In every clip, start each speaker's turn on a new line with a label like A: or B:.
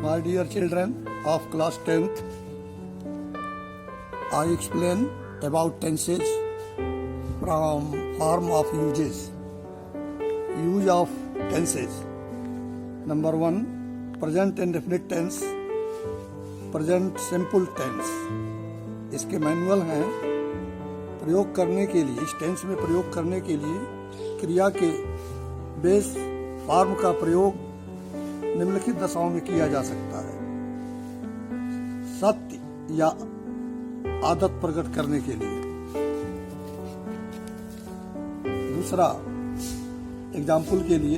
A: My dear children of class 10th, I explain about tenses from form of uses. Use of tenses. Number 1, present indefinite tense, present simple tense. इसके manual हैं। प्रयोग करने के लिए, इस tense में प्रयोग करने के लिए क्रिया के बेस फॉर्म का प्रयोग निम्नलिखित दशाओं में किया जा सकता है। सत्य या आदत प्रकट करने के लिए। दूसरा एग्जाम्पल के लिए,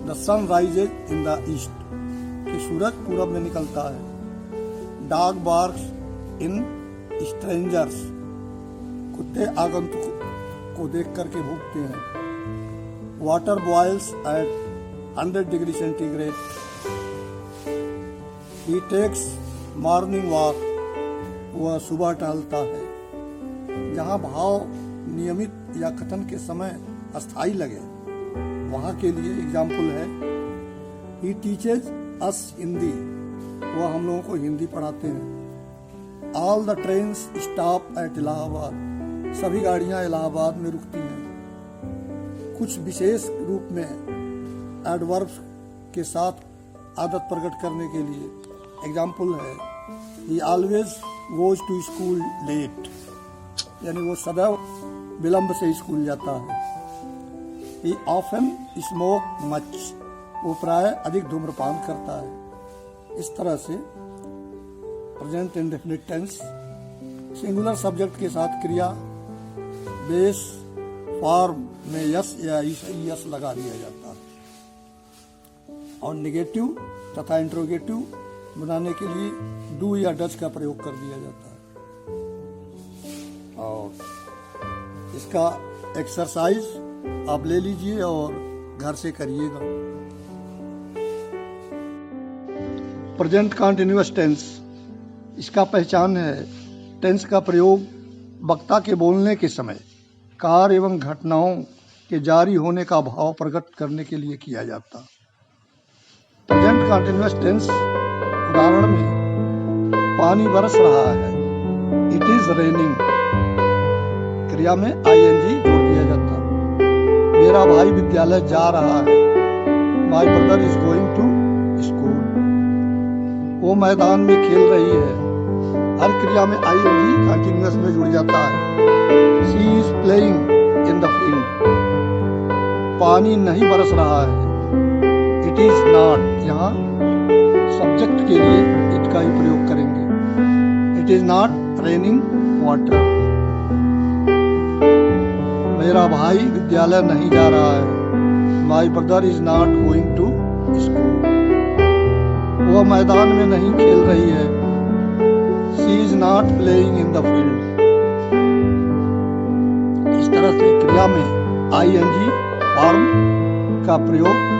A: the sun rises in the east, कि सूरज पूरब में निकलता है। डॉग बार्क्स इन स्ट्रेंजर्स, कुत्ते आगंतुक को देख करके भूखते हैं। Water boils at 100 degree centigrade. He takes morning walk, वह सुबह टहलता है। जहाँ भाव नियमित या कथन के समय अस्थायी लगे, वहाँ के लिए एग्जाम्पल है, ही टीचेज अस हिंदी, वह हम लोगों को हिंदी पढ़ाते हैं। All the trains stop at Allahabad, सभी गाड़ियाँ इलाहाबाद में रुकती हैं। कुछ विशेष रूप में एडवर्ब्स के साथ आदत प्रकट करने के लिए एग्जाम्पल है, he always goes to school late, यानी वो सदैव विलंब से स्कूल जाता है। ही ऑफन स्मोक मच, वो प्राय अधिक धूम्रपान करता है। इस तरह से present indefinite tense singular subject के साथ क्रिया बेस फॉर्म में यस या यस लगा दिया जाता है, और नेगेटिव तथा इंट्रोगेटिव बनाने के लिए डू या डज का प्रयोग कर दिया जाता है। और इसका एक्सरसाइज आप ले लीजिए और घर से करिएगा। प्रेजेंट कंटीन्यूअस टेंस, इसका पहचान है, टेंस का प्रयोग वक्ता के बोलने के समय कार्य एवं घटनाओं के जारी होने का भाव प्रकट करने के लिए किया जाता। प्रेजेंट कंटीन्यूअस टेंस उदाहरण में, पानी बरस रहा है, इट इज रेनिंग, क्रिया में आईएनजी जोड़ दिया जाता। मेरा भाई विद्यालय जा रहा है, my brother is going to school. वो मैदान में खेल रही है, हर क्रिया में आईएनजी कंटीन्यूअस में जुड़ जाता है। She is playing in the field, पानी नहीं बरस रहा है, इट इज नॉट, यहाँ सब्जेक्ट के लिए इट का ही प्रयोग करेंगे। It is not raining water. मेरा भाई विद्यालय नहीं जा रहा है, my brother is not going to school. वह मैदान में नहीं खेल रही है, she is not playing in the field. इस तरह से क्रिया में आईएनजी फॉर्म का प्रयोग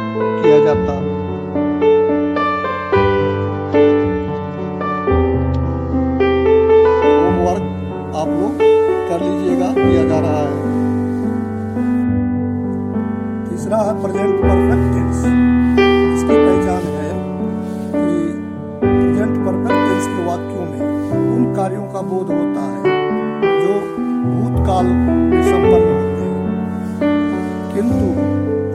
A: किया जाता है। होमवर्क आप लोग कर लीजिएगा, दिया जा रहा है। तीसरा है प्रेजेंट परफेक्ट टेंस। इसकी पहचान है कि प्रेजेंट परफेक्ट टेंस के वाक्यों में उन कार्यों का बोध होता है जो भूतकाल में संपन्न होते हैं, किंतु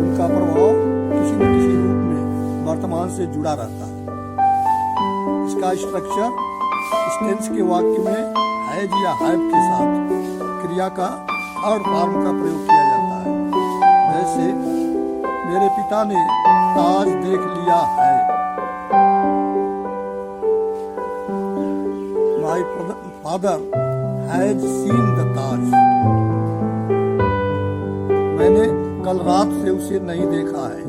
A: उनका प्रभाव किसी न किसी रूप में वर्तमान से जुड़ा रहता है। इसका स्ट्रक्चर इस टेंस के वाक्य में हैज या हैव के साथ क्रिया का थर्ड फॉर्म का प्रयोग किया जाता है। जैसे, मेरे पिता ने ताज देख लिया है, my father has seen the Taj, मैंने कल रात से उसे नहीं देखा है।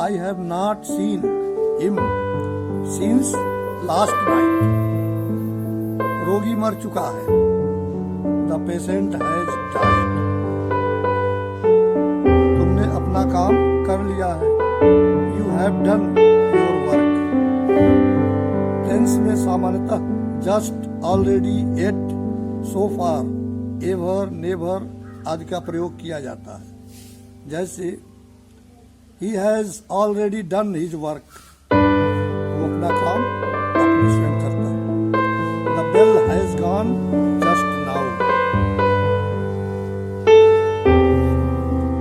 A: I have not seen him since last night, रोगी मर चुका है, द पेशेंट हैज डाइड, तुमने अपना काम कर लिया है, you have done your work. Tense में सामान्यतः just, already, yet, so far, ever, never आदि का प्रयोग किया जाता है। जैसे, he has already done his work, वो हैपन जस्ट नाउ।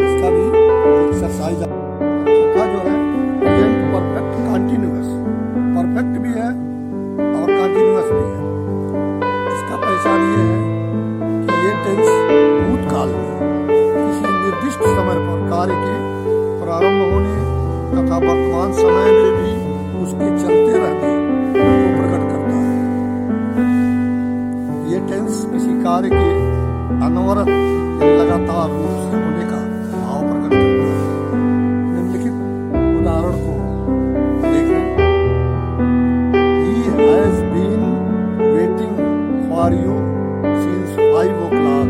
A: इसका भी एक्सरसाइज चौथा जो है प्रेजेंट परफेक्ट कंटिन्यूअस, परफेक्ट भी है और कंटिन्यूअस भी है। इसका पहचान ये है कि ये टेंस भूतकाल में किसी निर्दिष्ट समय पर कार्य के प्रारंभ होने तथा वर्तमान समय में भी उसके चलते रहने को प्रकट करता है। ये टेंस किसी कार्य के अनवरत लगातार रूप से होने का भाव प्रकट करता है। निम्नलिखित उदाहरण को देखें। He has been waiting for you since 5 o'clock।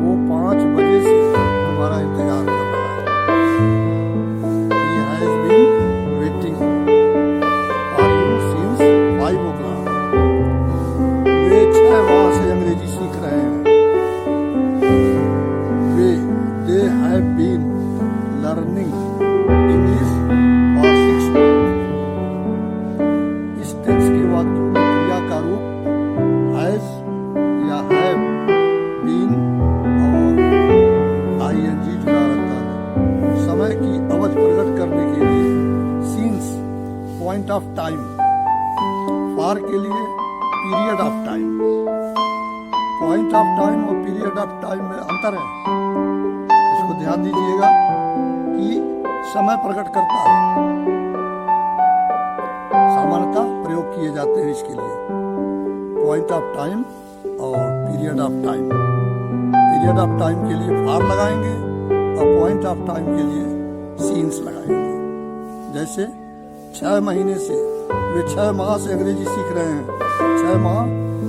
A: वो 5 बजे से तुम्हारा इंतजार कर रहा है। He has been waiting for you since 5 o'clock। वे 6 माह से अंग्रेजी सीख रहे हैं। They have been learning English for 6 months। इस टेंस के वाक्यों में क्रिया का रूप has या have been और ing जुड़ा रहता है। समय की अवधि प्रकट करने के लिए since point of time, for के लिए period of time। point of time और period of time में अंतर है, इसको ध्यान दीजिएगा कि समय प्रकट करता है, सामान्यतः प्रयोग किए जाते हैं इसके लिए पॉइंट ऑफ टाइम और period of time. Period of time के लिए फॉर लगाएंगे और पॉइंट ऑफ टाइम के लिए सीन्स लगाएंगे। जैसे 6 महीने से वे 6 माह से अंग्रेजी सीख रहे हैं। 6 माह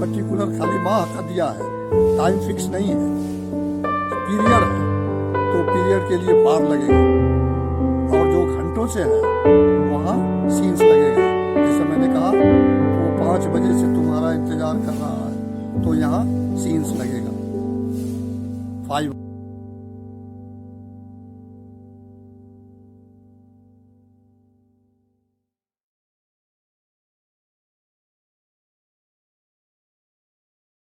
A: पर्टिकुलर खाली माह का दिया है, टाइम फिक्स नहीं है। पीरियड है तो पीरियड के लिए फॉर लगेगा और जो घंटों से है वहाँ सीन्स लगेगा। जैसे मैंने कहा वो 5 बजे से तुम्हारा इंतजार कर रहा है तो यहाँ सीन्स लगेगा 5।